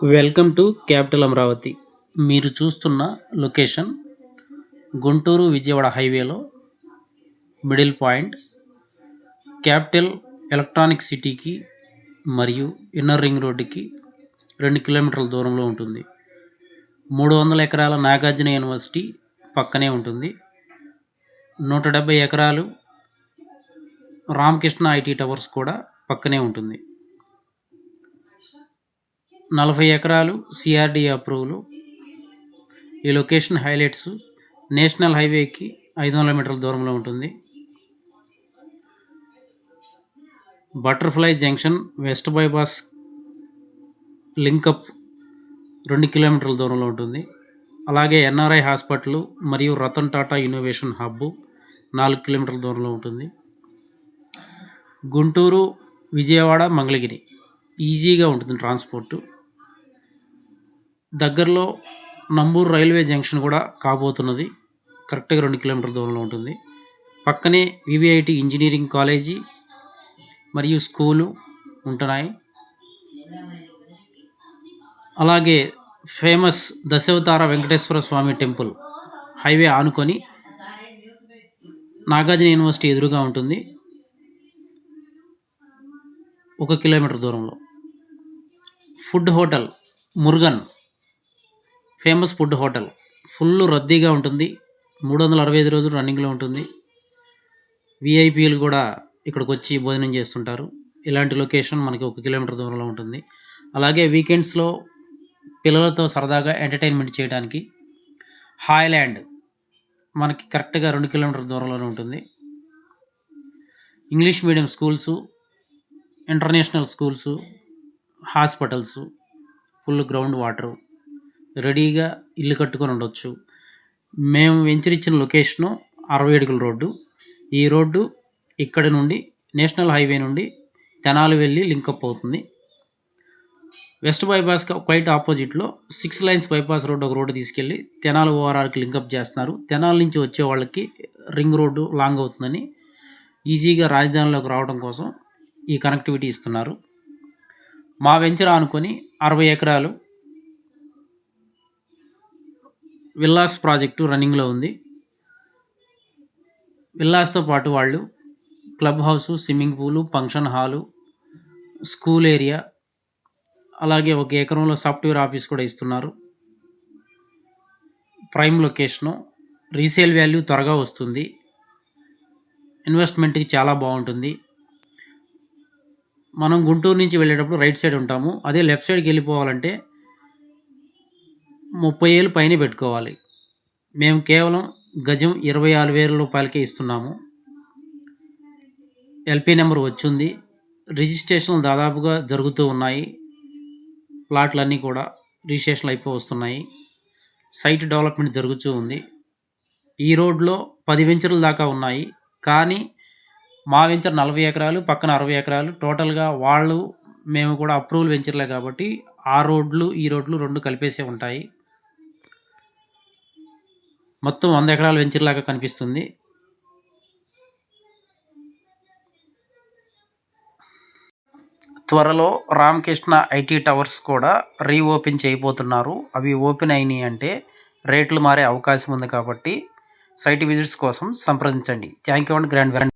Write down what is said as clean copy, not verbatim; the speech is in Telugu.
Welcome to capital Amaravati. మీరు చూస్తున్న లొకేషన్ గుంటూరు విజయవాడ హైవేలో మిడిల్ పాయింట్. క్యాపిటల్ ఎలక్ట్రానిక్ సిటీకి మరియు ఇన్నర్ రింగ్ రోడ్డుకి 2 కిలోమీటర్ల దూరంలో ఉంటుంది. 300 ఎకరాల నాగార్జున యూనివర్సిటీ పక్కనే ఉంటుంది. 170 ఎకరాలు రామకృష్ణ ఐటీ టవర్స్ కూడా పక్కనే ఉంటుంది. 40 ఎకరాలు సిఆర్డి అప్రూవల్. ఈ లొకేషన్ హైలైట్స్ నేషనల్ హైవేకి 500 మీటర్ల దూరంలో ఉంటుంది. Butterfly junction, west bypass link up 2 కిలోమీటర్ల దూరంలో ఉంటుంది. అలాగే ఎన్ఆర్ఐ హాస్పిటల్ మరియు రతన్ టాటా ఇన్నోవేషన్ హబ్ 4 కిలోమీటర్ల దూరంలో ఉంటుంది. గుంటూరు, విజయవాడ, మంగళగిరి ఈజీగా ఉంటుంది ట్రాన్స్పోర్టు. దగ్గరలో నంబూరు రైల్వే జంక్షన్ కూడా కాబోతున్నది. కరెక్ట్గా 2 కిలోమీటర్ల దూరంలో ఉంటుంది. పక్కనే వివిఐటి ఇంజనీరింగ్ కాలేజీ మరియు స్కూలు ఉంటున్నాయి. అలాగే ఫేమస్ దశావతార వెంకటేశ్వర స్వామి టెంపుల్ హైవే ఆనుకొని నాగార్జున యూనివర్సిటీ ఎదురుగా ఉంటుంది. 1 కిలోమీటర్ దూరంలో food hotel Murugan, famous food hotel. Full రద్దీగా ఉంటుంది. 365 రోజులు రన్నింగ్లో ఉంటుంది. విఐపీలు కూడా ఇక్కడికి వచ్చి భోజనం చేస్తుంటారు. ఇలాంటి లొకేషన్ మనకి 1 కిలోమీటర్ దూరంలో ఉంటుంది. అలాగే వీకెండ్స్లో పిల్లలతో సరదాగా ఎంటర్టైన్మెంట్ చేయడానికి హాయ్ల్యాండ్ మనకి కరెక్ట్గా 2 కిలోమీటర్ల దూరంలోనే ఉంటుంది. English medium schools, international schools, hospitals, full ground water, రెడీగా ఇల్లు కట్టుకొని ఉండొచ్చు. మేము వెంచరిచ్చిన లొకేషను 60 అడుగుల రోడ్డు. ఈ రోడ్డు ఇక్కడి నుండి నేషనల్ హైవే నుండి తెనాలి వెళ్ళి లింకప్ అవుతుంది. వెస్ట్ బైపాస్కి క్వైట్ ఆపోజిట్లో 6 లైన్స్ బైపాస్ రోడ్డు ఒక రోడ్డు తీసుకెళ్ళి తెనాలి ఓఆర్ఆర్కి లింకప్ చేస్తున్నారు. తెనాలి నుంచి వచ్చే వాళ్ళకి రింగ్ రోడ్డు లాంగ్ అవుతుందని ఈజీగా రాజధానిలోకి రావడం కోసం ఈ కనెక్టివిటీ ఇస్తున్నారు. మా వెంచర్ ఆనుకొని 60 ఎకరాలు విల్లాస్ ప్రాజెక్టు రన్నింగ్లో ఉంది. విల్లాస్తో పాటు వాళ్ళు club house, swimming pool, function hall, school area, అలాగే 1 ఎకరంలో సాఫ్ట్వేర్ ఆఫీస్ కూడా ఇస్తున్నారు. ప్రైమ్ లొకేషను, రీసేల్ వాల్యూ త్వరగా వస్తుంది. ఇన్వెస్ట్మెంట్కి చాలా బాగుంటుంది. మనం గుంటూరు నుంచి వెళ్ళేటప్పుడు రైట్ సైడ్ ఉంటాము. అదే లెఫ్ట్ సైడ్కి వెళ్ళిపోవాలంటే 30,000 పైన పెట్టుకోవాలి. మేము కేవలం గజం 26,000 రూపాయలకే ఇస్తున్నాము. ఎల్పీ నెంబర్ వచ్చింది. రిజిస్ట్రేషన్లు దాదాపుగా జరుగుతూ ఉన్నాయి. ప్లాట్లన్నీ కూడా రిజిస్ట్రేషన్లు అయిపోయి వస్తున్నాయి. సైట్ డెవలప్మెంట్ జరుగుతూ ఉంది. ఈ రోడ్లో 10 వెంచర్ల దాకా ఉన్నాయి. కానీ మా వెంచర్ 40 ఎకరాలు, పక్కన 60 ఎకరాలు. టోటల్గా వాళ్ళు మేము కూడా అప్రూవల్ వెంచర్లే కాబట్టి ఆ రోడ్లు ఈ రోడ్లు 2 కలిపేసే ఉంటాయి. మొత్తం 100 ఎకరాల వెంచర్ లాగా కనిపిస్తుంది. త్వరలో రామకృష్ణ ఐటీ టవర్స్ కూడా రీఓపెన్ చేయబోతున్నారు. అవి ఓపెన్ అయినాయి అంటే రేట్లు మారే అవకాశం ఉంది కాబట్టి సైట్ విజిట్స్ కోసం సంప్రదించండి. Thank you and grand